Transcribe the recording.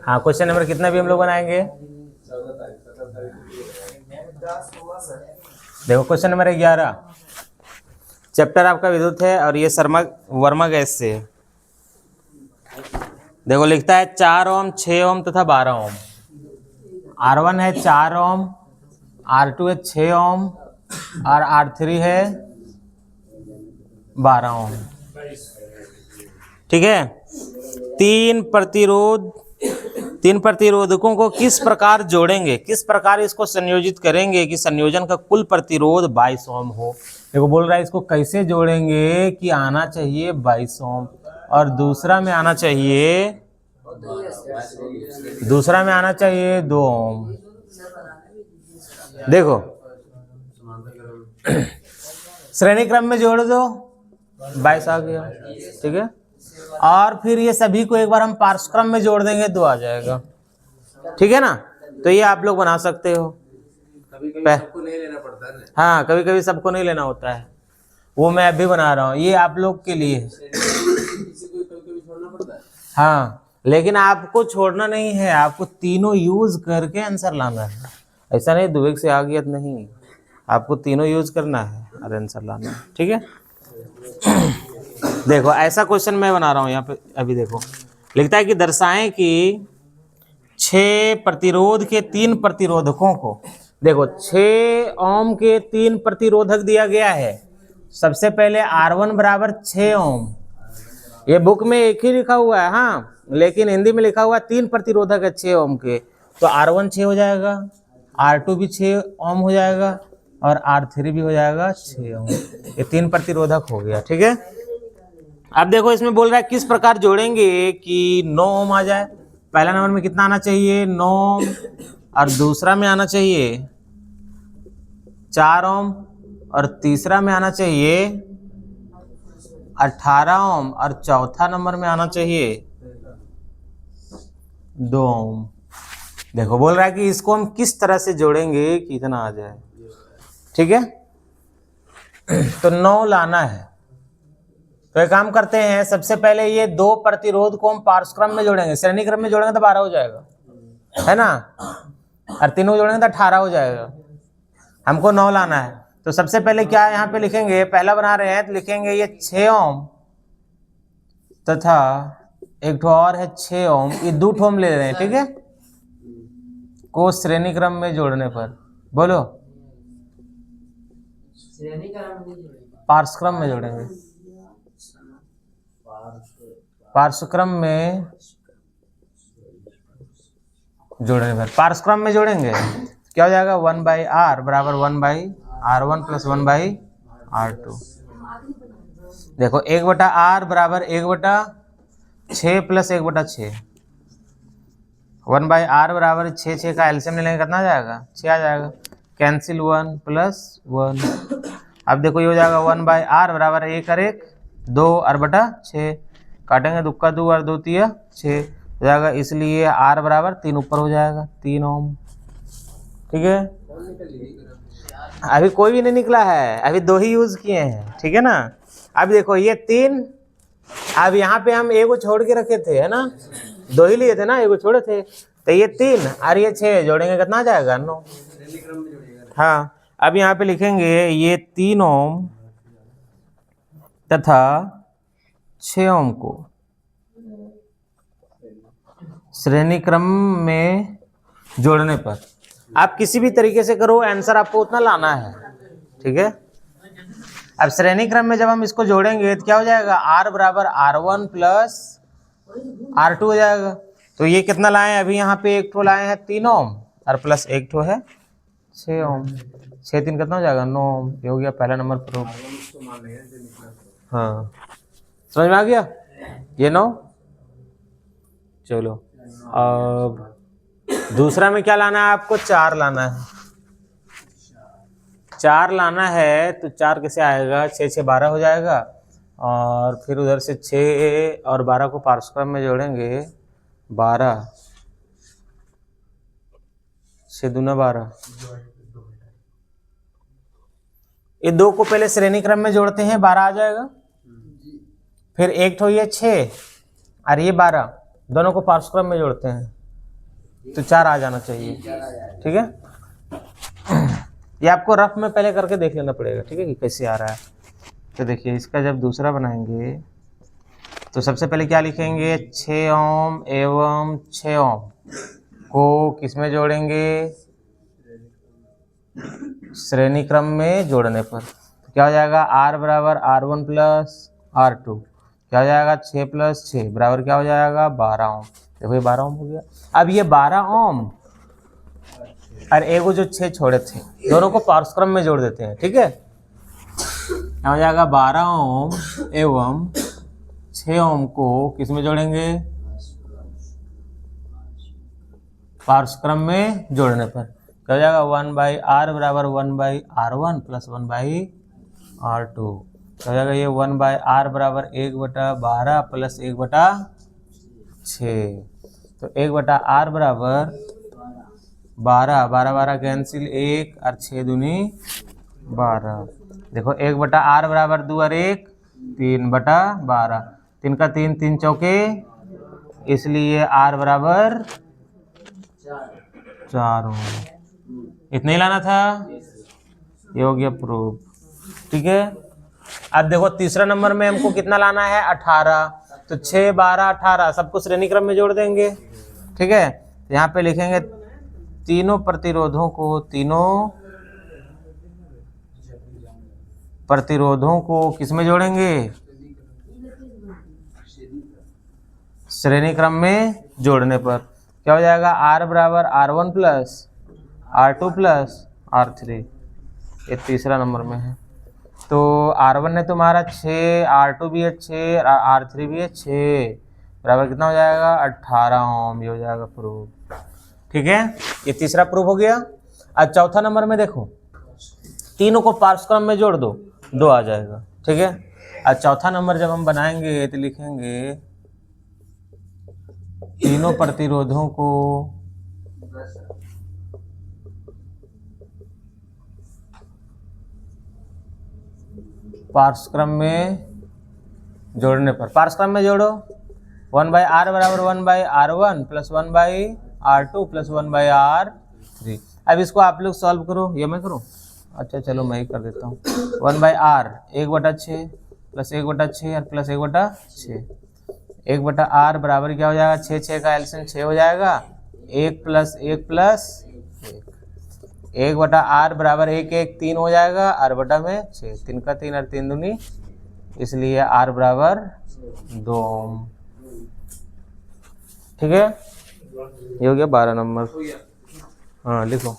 हाँ, question number कितना भी हम लोग बनाएंगे? देखो क्वेश्चन नंबर 11, चैप्टर आपका विद्युत है और ये शर्मा वर्मा गैस से है। देखो लिखता है 4 ओम, 6 ओम तथा 12 ओम। R1 है 4 ओम, R2 है 6 ओम और R3 है 12 ओम। ठीक है। तीन प्रतिरोधकों को किस प्रकार जोड़ेंगे, किस प्रकार इसको संयोजित करेंगे कि संयोजन का कुल प्रतिरोध 22 ओम हो। देखो बोल रहा है इसको कैसे जोड़ेंगे कि आना चाहिए 22 ओम और दूसरा में आना चाहिए 2 ओम। देखो श्रेणी क्रम में जोड़ दो, 22 आ गया। ठीक है। और फिर ये सभी को एक बार हम पार्श्वक्रम में जोड़ देंगे 2 आ जाएगा। ठीक है ना। तो ये आप लोग बना सकते हो। कभी कभी सबको नहीं लेना पड़ता है ना। हाँ, कभी कभी सबको नहीं लेना होता है, वो मैं अभी बना रहा हूँ, ये आप लोग के लिए। किसी को कभी छोड़ना पड़ता है। हाँ, लेकिन आपको छोड़ना नहीं है, आपको तीनों यूज करके आंसर लाना है। ऐसा नहीं दुविक से आ गया नहीं, आपको तीनों यूज करना है और आंसर लाना है। ठीक है। देखो ऐसा क्वेश्चन मैं बना रहा हूँ यहाँ पे। अभी देखो लिखता है कि दर्शाएं कि 6 प्रतिरोध के 3 प्रतिरोधकों को, देखो 6 ओम के 3 प्रतिरोधक दिया गया है। सबसे पहले R1 बराबर 6 ओम, ये बुक में एक ही लिखा हुआ है, हाँ, लेकिन हिंदी में लिखा हुआ है 3 प्रतिरोधक है 6 ओम के, तो R1 6 हो जाएगा, R2 भी 6 ओम हो जाएगा और R3 भी हो जाएगा 6 ओम। ये 3 प्रतिरोधक हो गया। ठीक है। अब देखो इसमें बोल रहा है किस प्रकार जोड़ेंगे कि 9 ओम आ जाए। पहला नंबर में कितना आना चाहिए? 9 ओम और दूसरा में आना चाहिए 4 ओम और तीसरा में आना चाहिए 18 ओम और चौथा नंबर में आना चाहिए 2 ओम। देखो बोल रहा है कि इसको हम किस तरह से जोड़ेंगे कि इतना आ जाए। ठीक है। तो 9 लाना है, तो एक काम करते हैं, सबसे पहले ये 2 प्रतिरोध को हम पार्श्वक्रम में जोड़ेंगे। श्रेणी क्रम में जोड़ेंगे तो 12 हो जाएगा, है ना, और तीनों जोड़ेंगे तो 18 हो जाएगा। हमको 9 लाना है, तो सबसे पहले क्या यहाँ पे लिखेंगे, पहला बना रहे हैं तो लिखेंगे ये 6 ओम तथा एक ठो और है 6 ओम, ये 2 ठो हम ले रहे हैं। ठीक है, को श्रेणी क्रम में जोड़ने पर, बोलो पार्श्वक्रम में जोड़ेंगे, पार्श्वक्रम में जोड़ने पर, पार्श्वक्रम में जोड़ेंगे क्या हो जाएगा, 1/r बराबर 1/r1 प्लस 1/r2। देखो 1/r बराबर 1/6 प्लस 1/6, 1/r बराबर 6 का एलसीएम ले लेंगे कितना आ जाएगा, 6 आ जाएगा। Cancel 1 plus 1। अब देखो ये हो जाएगा 1/r बराबर 1 और 1 2 और बटा 6, काटेंगे दुक्का 2 और 2 तिया 6 हो जाएगा, इसलिए r बराबर 3 ऊपर हो जाएगा 3 ओम। ठीक है, अभी कोई भी नहीं निकला है, अभी 2 ही यूज किए हैं। ठीक है ना। अब देखो ये 3, अब यहाँ पे हम एगो छोड़ के रखे थे, है ना, 2 ही लिए थे ना, एगो छोड़े थे, तो ये 3 और ये 6 जोड़ेंगे कितना आ जाएगा, 9। हाँ, अब यहाँ पे लिखेंगे ये 3 ओम तथा 6 ओम को श्रेणी क्रम में जोड़ने पर, आप किसी भी तरीके से करो, आंसर आपको उतना लाना है। ठीक है। अब श्रेणी क्रम में जब हम इसको जोड़ेंगे तो क्या हो जाएगा, r बराबर r1 प्लस r2 हो जाएगा। तो ये कितना लाए हैं, अभी यहाँ पे एक ठो लाए हैं 3 ओम और प्लस एक ठो है 6 ओम, 6 3 कितना हो जाएगा, 9 ओम। ये हो गया पहला नंबर प्रूफ। हाँ, समझ में आ गया ये 9। चलो अब दूसरा में क्या लाना है आपको, 4 लाना है। 4 लाना है तो 4 कैसे आएगा, 6 6 12 हो जाएगा, और फिर उधर से 6 और 12 को पार्श्वक्रम में जोड़ेंगे, 12 6 दूना 12। ये 2 को पहले श्रेणी क्रम में जोड़ते हैं, 12 आ जाएगा, फिर एक ठो ये 6 और ये 12 दोनों को पार्श्वक्रम में जोड़ते हैं, तो 4 आ जाना चाहिए। ठीक है, ये आपको रफ में पहले करके देख लेना पड़ेगा, ठीक है, कि कैसे आ रहा है। तो देखिए इसका जब दूसरा बनाएंगे तो सबसे पहले क्या लिखेंगे, 6 ओम एवं 6 ओम को किसमें जोड़ेंगे, श्रेणी क्रम में जोड़ने पर क्या हो जाएगा, R बराबर R1 प्लस R2, क्या हो जाएगा 6 प्लस 6 बराबर क्या हो जाएगा 12 ओम। देखो ये 12 ओम हो गया। अब ये 12 ओम और एगो जो 6 छोड़े थे दोनों को पार्श्व क्रम में जोड़ देते हैं। ठीक है, क्या हो जाएगा 12 ओम एवं 6 ओम को किस में जोड़ेंगे, पार्श्व क्रम में जोड़ने पर क्या हो जाएगा 1/r बराबर 1/r1 प्लस 1/r2, क्या हो जाएगा ये 1/r बराबर 1/12 प्लस 1/6। तो 1/r बराबर 12, 12 12 कैंसिल 1 और 6 दूनी 12। देखो 1/r बराबर 2 और 1 3/12, 3 का 3 3 चौके, इसलिए r बराबर 4 ओम। इतना ही लाना था, ये हो गया प्रूफ। ठीक है, अब देखो तीसरा नंबर में हमको कितना लाना है 18, तो 6 12 18 सबको श्रेणी क्रम में जोड़ देंगे। ठीक है, तो यहाँ पे लिखेंगे तीनों प्रतिरोधों को किसमें जोड़ेंगे, श्रेणी क्रम में जोड़ने पर क्या हो जाएगा, R बराबर R1 plus R2 plus R3, ये तीसरा नंबर में है। तो R1 है तुम्हारा 6, R2 भी है 6, R3 भी है 6, बराबर कितना हो जाएगा 18 ओम, ये हो जाएगा प्रूफ। ठीक है, ये तीसरा प्रूफ हो गया। अब चौथा नंबर में देखो, तीनों को पार्श्व क्रम में जोड़ दो, 2 आ जाएगा। ठीक है, अब चौथा नंबर जब हम बनाएंगे तो लिखेंगे तीनों प्रतिरोधों को पार्श्व क्रम में जोड़ने पर, पार्श्व क्रम में जोड़ो 1/r बराबर 1/r1 plus 1/r2 plus 1/r3। अब इसको आप लोग सॉल्व करो, ये मैं करूँ, अच्छा चलो मैं ही कर देता हूँ। 1/r 1/6 प्लस 1/6 और प्लस 1/6, 1/r बराबर क्या हो जाएगा 6, 6 का एलसीएम 6 हो जाएगा, 1 प्लस 1 प्लस 1/r बराबर 1 1 3 हो जाएगा, r बटा में 6, 3 का 3 और 3 दूनी, इसलिए r बराबर 2 ओम। ठीक है, ये हो गया 12 नंबर। हाँ लिखो।